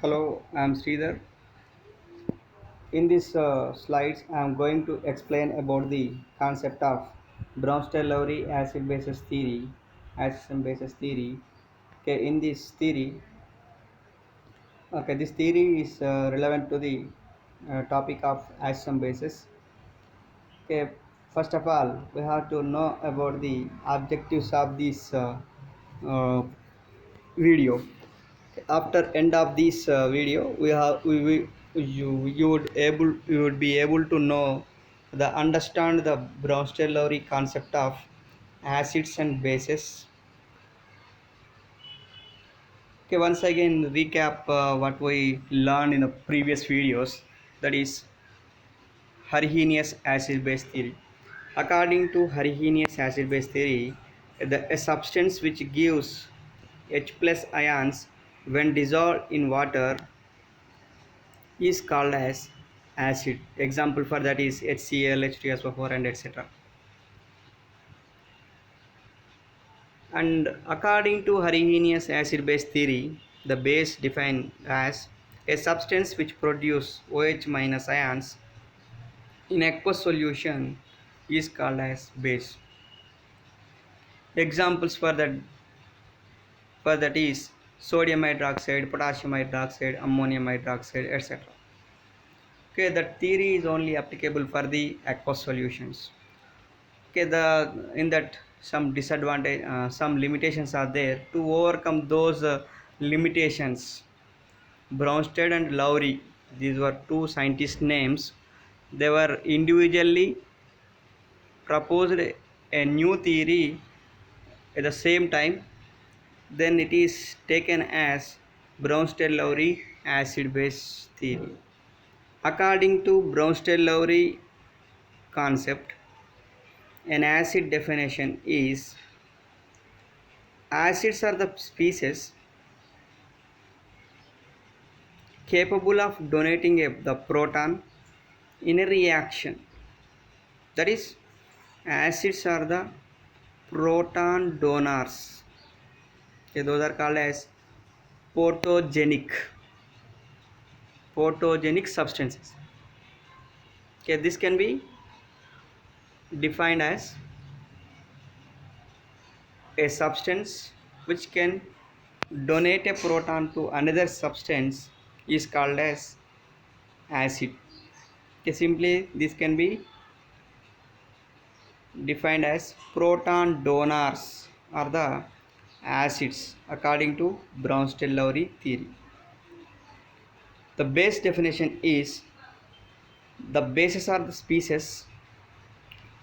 Hello, I am Sridhar. In this slides, I am going to explain about the concept of Bronsted-Lowry acid-basis theory, acid-basis theory. Okay, in this theory, this theory is relevant to the topic of acid bases. Okay, first of all, we have to know about the objectives of this uh, video. After end of this video you would be able to know the understand the Bronsted-Lowry concept of acids and bases. Okay, once again recap what we learned in the previous videos, that is Arrhenius acid base theory. According to Arrhenius acid base theory, a substance which gives H plus ions when dissolved in water is called as acid. Example for that is HCl, H2SO4 and etc. And according to Arrhenius acid base theory, the base defined as a substance which produces OH minus ions in aqueous solution is called as base. Examples for that is sodium hydroxide, potassium hydroxide, ammonium hydroxide, etc. Okay, that theory is only applicable for the aqueous solutions. Okay, the in that some disadvantage, some limitations are there. To overcome those limitations, Bronsted and Lowry, these were two scientist names, they were individually proposed a new theory at the same time. Then it is taken as Bronsted-Lowry acid base theory. According to Bronsted-Lowry concept, an acid definition is: acids are the species capable of donating the proton in a reaction. That is, acids are the proton donors. Okay, those are called as photogenic substances. Okay, this can be defined as a substance which can donate a proton to another substance is called as acid. Okay, simply this can be defined as proton donors are the acids according to Bronsted-Lowry theory. The base definition is: the bases are the species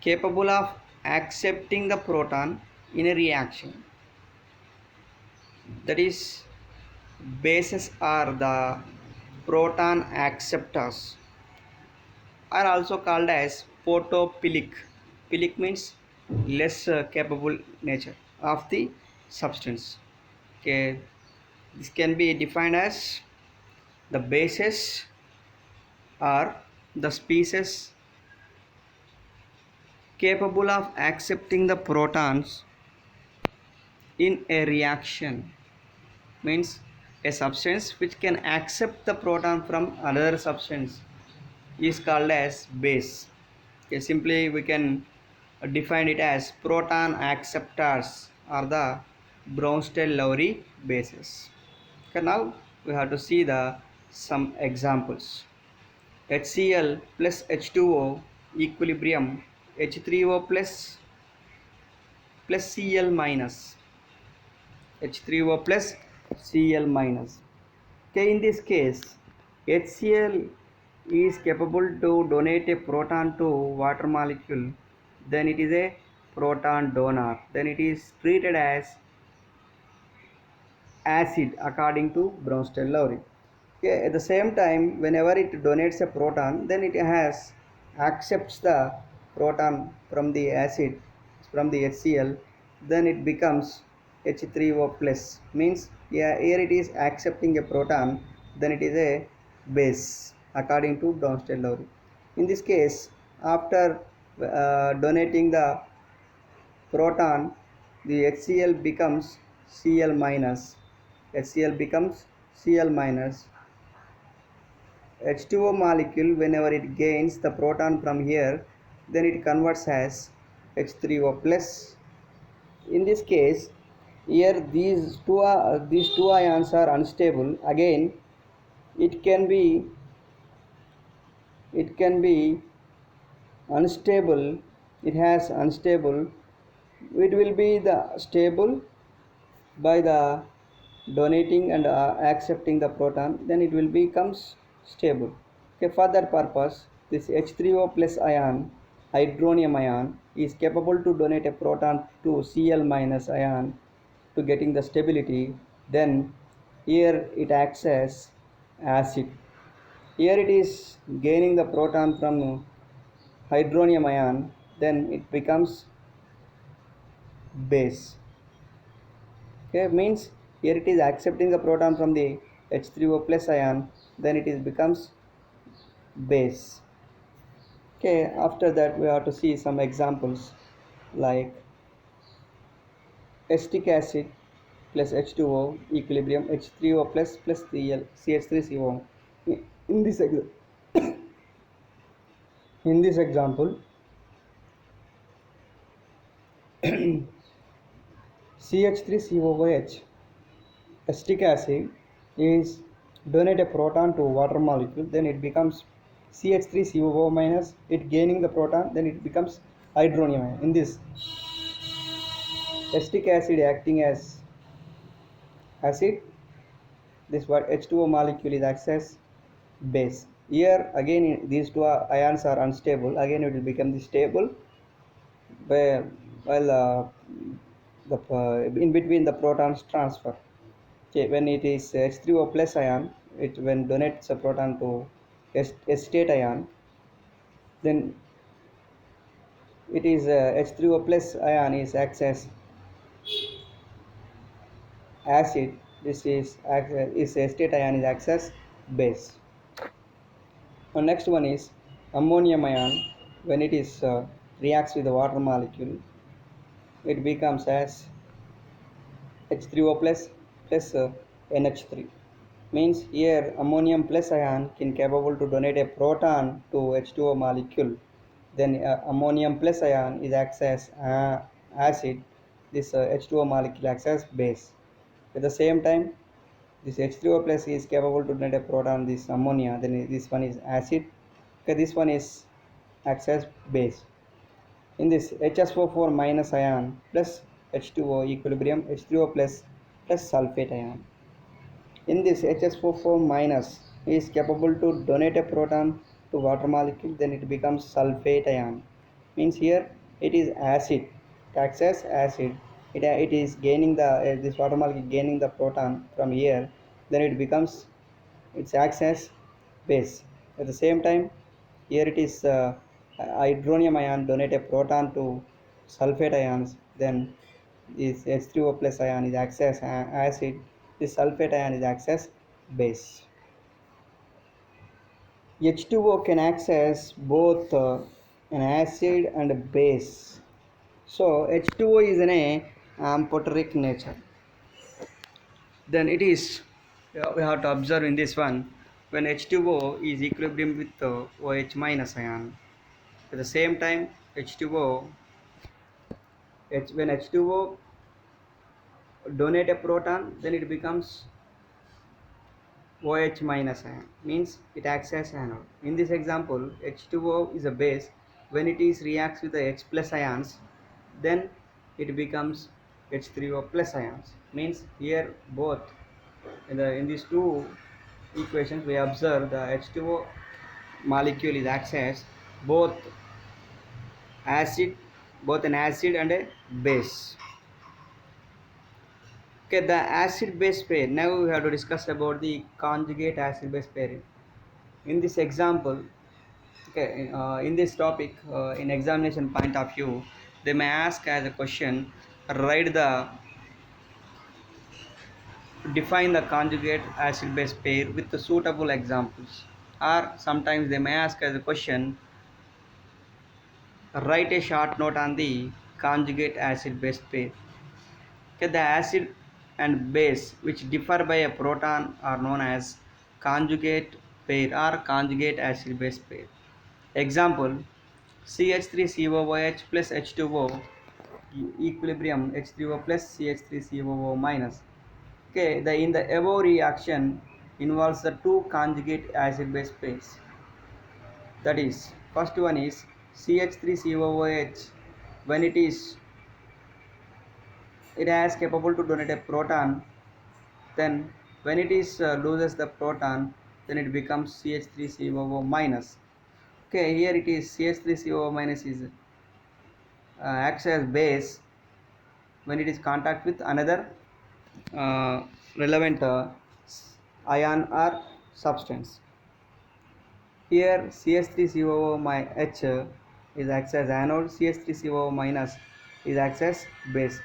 capable of accepting the proton in a reaction. That is, bases are the proton acceptors, are also called as photophilic. Philic means less capable nature of the substance. Okay, this can be defined as: the bases are the species capable of accepting the protons in a reaction. Means a substance which can accept the proton from another substance is called as base. Okay, simply we can define it as proton acceptors are the Bronsted-Lowry bases. Okay, now we have to see the some examples. HCl plus H2O equilibrium, H3O plus Cl minus, H3O plus Cl minus. Okay, in this case, HCl is capable to donate a proton to water molecule, then it is a proton donor. Then it is treated as acid according to Bronsted-Lowry. Okay, at the same time, whenever it donates a proton, then it has accepts the proton from the acid, from the HCl, then it becomes H3O plus. Means, yeah, here it is accepting a proton, then it is a base according to Bronsted-Lowry. In this case, after donating the proton, the HCl becomes Cl minus. HCl becomes Cl minus. H2O molecule, whenever it gains the proton from here, then it converts as H3O plus. In this case, here these two ions are unstable. Again, it can be it can be unstable. It has unstable. It will be the stable by the donating and accepting the proton, then it will becomes stable. Okay, for that purpose, this H3O plus ion, hydronium ion, is capable to donate a proton to Cl minus ion to getting the stability. Then here it acts as acid. Here it is gaining the proton from hydronium ion, then it becomes base. Okay, means here it is accepting the proton from the H3O plus ion, then it is becomes base. Okay, after that we have to see some examples like acetic acid plus H2O equilibrium H3O plus CH3CO. In this in this example, CH3COOH acetic acid is donate a proton to water molecule, then it becomes CH3COO minus, it gaining the proton, then it becomes hydronium ion. In this, acetic acid acting as acid, this what H2O molecule is acts as base. Here again these two ions are unstable, again it will become the stable while in between the protons transfer. Okay, when it is H3O plus ion, it when donates a proton to acetate ion, then it is H3O plus ion is acts as acid. This is acetate ion is acts as base. The next one is ammonium ion. When it is reacts with the water molecule, it becomes as H3O plus NH3. Means here ammonium plus ion can capable to donate a proton to H2O molecule, then ammonium plus ion is acts as acid, this H2O molecule acts as base. At the same time, this H3O plus is capable to donate a proton, this ammonia, then this one is acid. Okay, this one is acts as base. In this HSO4 minus ion plus H2O equilibrium H3O plus sulfate ion. In this HSO4 minus is capable to donate a proton to water molecule, then it becomes sulfate ion. Means here it is acid, it acts as acid. It is gaining the this water molecule gaining the proton from here, then it acts as base. At the same time, here it is hydronium ion donate a proton to sulfate ions, then this H3O plus ion is acts as acid, this sulfate ion is acts as base. H2O can act as both an acid and a base. So H2O is an amphoteric nature. Then it is we have to observe in this one when H2O is equilibrium with OH minus ion. At the same time, H2O when H2O donate a proton, then it becomes OH minus ion, means it acts as anode. In this example, H2O is a base. When it is reacts with the H plus ions, then it becomes H3O plus ions. Means here both in these two equations we observe the H2O molecule is acts as both acid, both an acid and a base. Okay, the acid base pair. Now we have to discuss about the conjugate acid base pairing. In this example, okay, in this topic, in examination point of view, they may ask as a question, write the define the conjugate acid base pair with the suitable examples. Or sometimes they may ask as a question, write a short note on the conjugate acid base pair. Okay, the acid and base which differ by a proton are known as conjugate pair or conjugate acid base pair. Example, CH3COOH plus H2O equilibrium H3O plus CH3COO minus. Okay, in the above reaction involves the two conjugate acid base pairs. That is, first one is CH3COOH. When it has capable to donate a proton, then when it is loses the proton, then it becomes CH3COO minus. Okay, here it is CH3COO minus is acts as base when it is contact with another uh, relevant ion or substance. Here CH3COO is acts as anode, CH3COO minus is acts as base.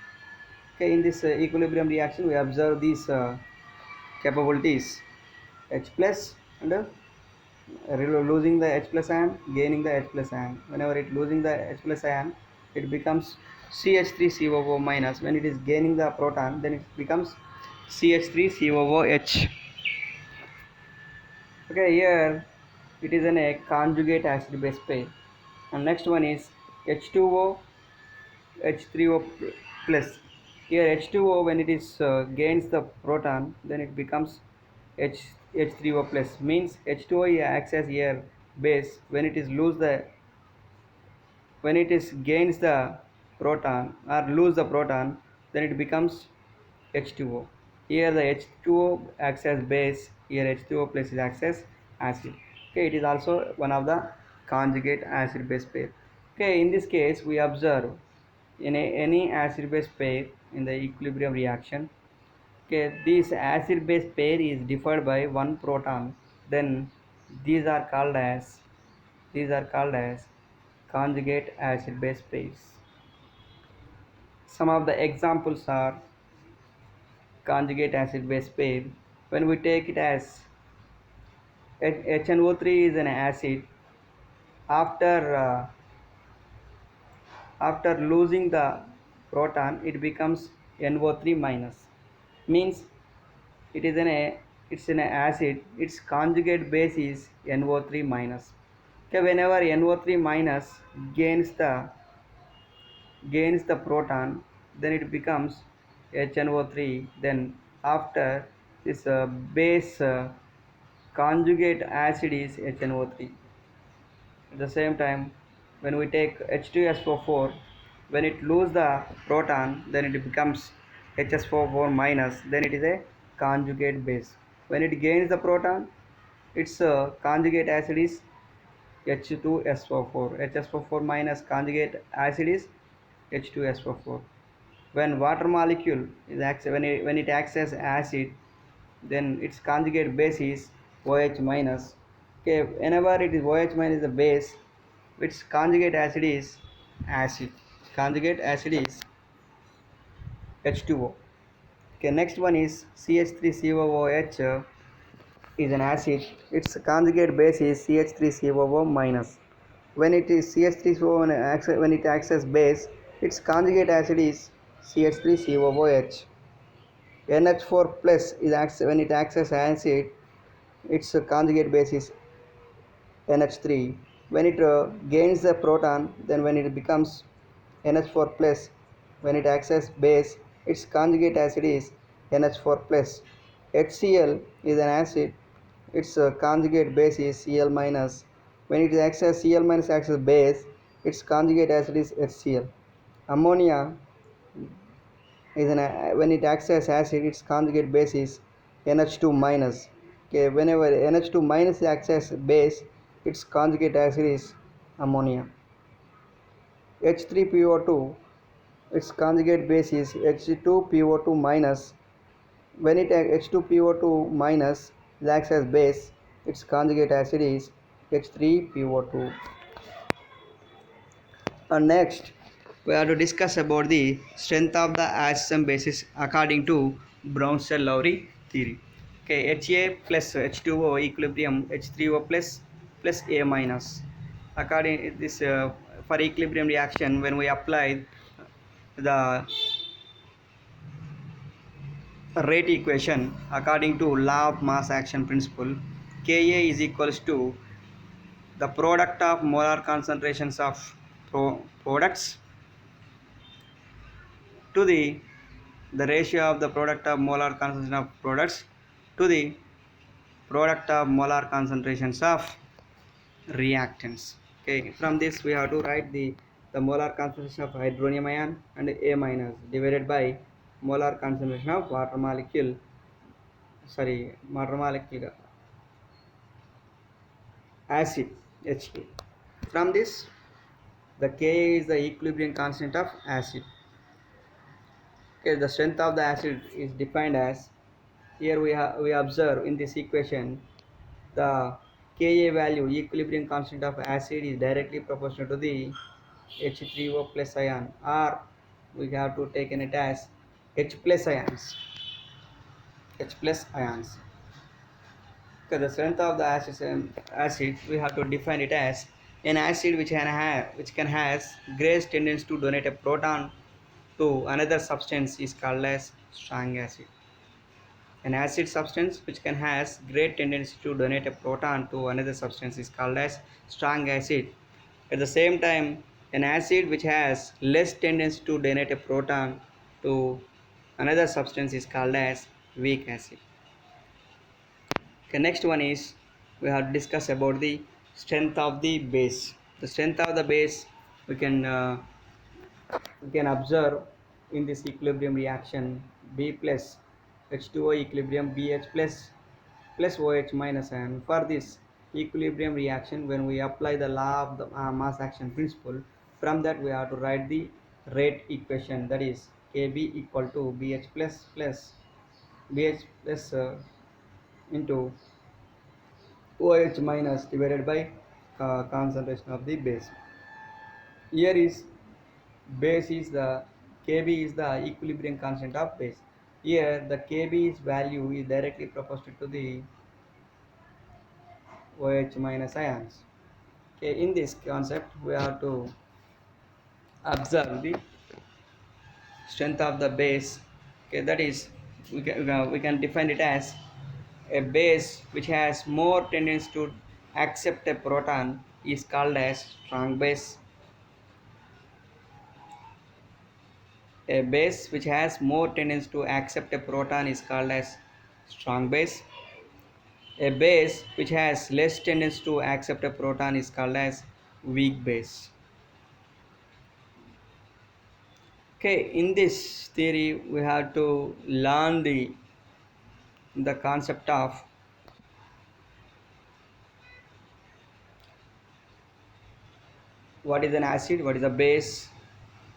Okay, in this equilibrium reaction we observe these capabilities H plus and losing the H plus ion, gaining the H plus ion. Whenever it losing the H plus ion, it becomes CH3COO minus. When it is gaining the proton, then it becomes CH3COOH. Okay, here it is in a conjugate acid base pair. And next one is H2O H3O plus. Here H2O when it is gains the proton, then it becomes H3O plus. Means H2O acts as here base. When it is gains the proton or lose the proton, then it becomes H2O. Here the H2O acts as base. Here H2O plus is acts as acid. Okay, it is also one of the conjugate acid base pair. Okay, in this case we observe in any acid base pair in the equilibrium reaction, okay, this acid base pair is differed by one proton, then these are called as conjugate acid base pairs. Some of the examples are conjugate acid base pair. When we take it as HNO3 is an acid, after after losing the proton it becomes NO3 minus. Means it is it's an acid, its conjugate base is NO3 minus. Okay, whenever NO3 minus gains the proton, then it becomes HNO3. Then after this base conjugate acid is HNO3. At the same time, when we take H2SO4, when it loses the proton, then it becomes HSO4 minus. Then it is a conjugate base. When it gains the proton, its conjugate acid is H2SO4. HSO4 minus conjugate acid is H2SO4. When water molecule is when it acts as acid, then its conjugate base is OH minus. Okay, whenever it is OH minus the base, its conjugate acid is acid. Conjugate acid is H2O. Okay, next one is CH3COOH is an acid. Its conjugate base is CH3COO minus. When it is CH3COO when it acts as base, its conjugate acid is CH3COOH. NH4 plus is acts when it acts as acid, its conjugate base is NH3. When it gains the proton, then when it becomes NH4 plus, when it acts as base, its conjugate acid is NH4 plus. HCl is an acid, its conjugate base is Cl minus. When it acts as Cl minus acts as base, its conjugate acid is HCl. Ammonia is when it acts as acid, its conjugate base is NH2 minus. Okay, whenever NH2 minus acts as base, its conjugate acid is ammonia. H3PO2, its conjugate base is H2PO2 minus. When it H2PO2 minus acts as base, its conjugate acid is H3PO2. And next, we have to discuss about the strength of the acids and bases according to Brownsville-Lowry theory. Okay, Ha plus H2O equilibrium H3O plus A minus. According this for equilibrium reaction, when we apply the rate equation according to law of mass action principle, Ka is equals to the product of molar concentrations of products to the ratio of the product of molar concentration of products to the product of molar concentrations of reactants. Okay, from this we have to write the molar concentration of hydronium ion and A minus divided by molar concentration of water molecule acid H2. From this, the Ka is the equilibrium constant of acid. Okay, the strength of the acid is defined as, here we observe in this equation, the Ka value, equilibrium constant of acid, is directly proportional to the H3O plus ion, or we have to take it as H plus ions. H plus ions. Okay, the strength of the acid we have to define it as an acid which can has great tendency to donate a proton to another substance is called as strong acid. An acid substance which can has great tendency to donate a proton to another substance is called as strong acid. At the same time, an acid which has less tendency to donate a proton to another substance is called as weak acid. Okay, next one is we have discussed about the strength of the base. The strength of the base we can uh, we can observe in this equilibrium reaction B plus H2O equilibrium BH plus OH minus ion. For this equilibrium reaction, when we apply the law of the mass action principle, from that we have to write the rate equation, that is Kb equal to BH plus into OH minus divided by concentration of the base. Here is base is the Kb is the equilibrium constant of base. Here the Kb's value is directly proportional to the OH minus ions. Okay, in this concept we have to observe the strength of the base. Okay, that is we can define it as a base which has more tendency to accept a proton is called as strong base. A base which has more tendency to accept a proton is called as strong base. A base which has less tendency to accept a proton is called as weak base. Okay, in this theory we have to learn the concept of what is an acid, what is a base,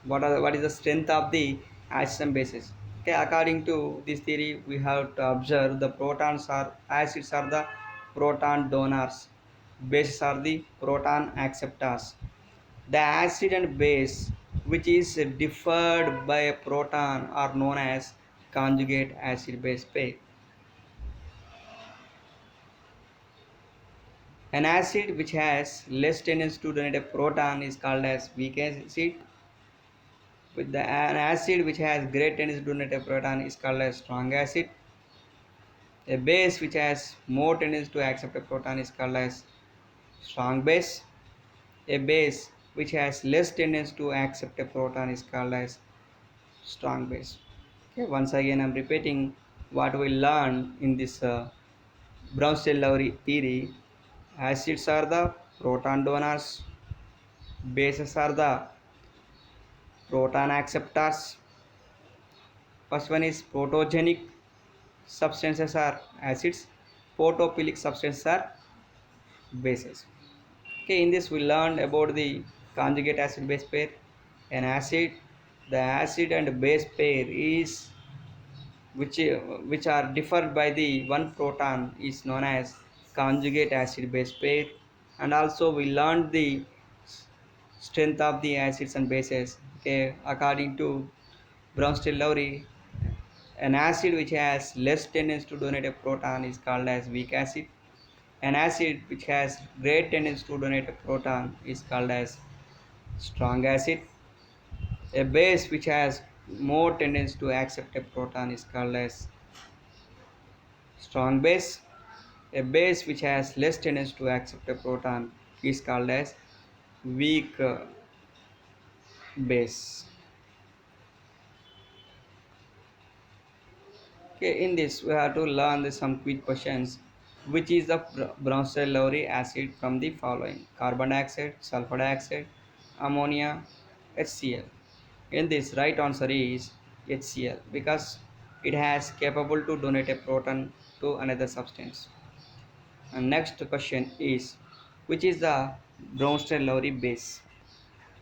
what is the strength of the acids and bases. Okay, according to this theory we have to observe the acids are the proton donors, bases are the proton acceptors. The acid and base which is differed by a proton are known as conjugate acid base pair. An acid which has less tendency to donate a proton is called as weak acid. An acid which has great tendency to donate a proton is called as strong acid. A base which has more tendency to accept a proton is called as strong base. A base which has less tendency to accept a proton is called as strong base. Okay, once again I'm repeating what we learned in this Brownsville-Lowry theory. Acids are the proton donors, bases are the proton acceptors. First one is protogenic substances are acids, photophilic substances are bases. Okay, in this we learned about the conjugate acid base pair. An acid, the acid and base pair is which are differed by the one proton is known as conjugate acid base pair. And also we learned the strength of the acids and bases. Okay, according to Brownsville-Lowry, an acid which has less tendency to donate a proton is called as weak acid. An acid which has great tendency to donate a proton is called as strong acid. A base which has more tendency to accept a proton is called as strong base. A base which has less tendency to accept a proton is called as weak base. Okay, in this we have to learn some quick questions. Which is the Bronsted-Lowry acid from the following? Carbon dioxide, sulfur dioxide, ammonia, HCl. In this, right answer is HCl because it has capable to donate a proton to another substance. And next question is, which is the Bronsted-Lowry base?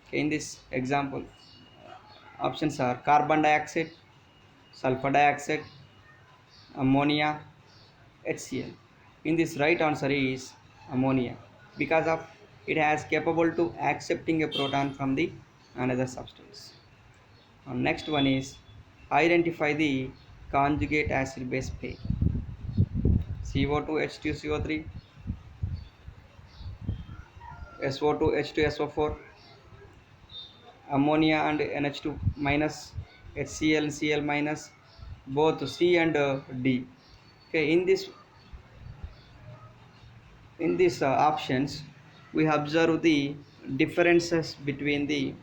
Okay, in this example, options are carbon dioxide, sulfur dioxide, ammonia, HCl. In this, right answer is ammonia because of it has capable to accepting a proton from the another substance. Next one is identify the conjugate acid base pair. CO2 H2 CO3, SO2 H2 SO4, ammonia and NH2 minus, HCl Cl minus, both C and D. Okay, in these options we observe the differences between the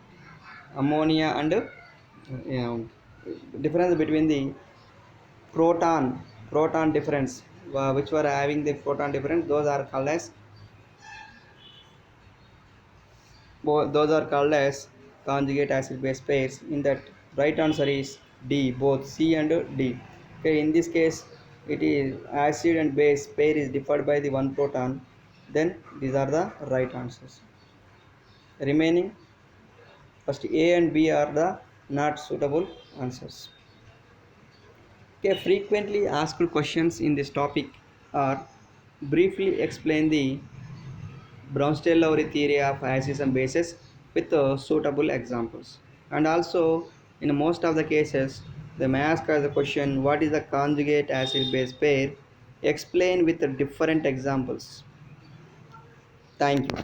ammonia and difference between the proton difference, which were having the proton difference, those are called as conjugate acid base pairs. In that, right answer is D, both C and D. Okay, in this case it is acid and base pair is differed by the one proton, then these are the right answers. Remaining first A and B are the not suitable answers. Okay, frequently asked questions in this topic are briefly explain the Bronsted-Lowry theory of acids and bases with suitable examples. And also, in most of the cases, they may ask us the question, what is the conjugate acid-base pair? Explain with different examples. Thank you.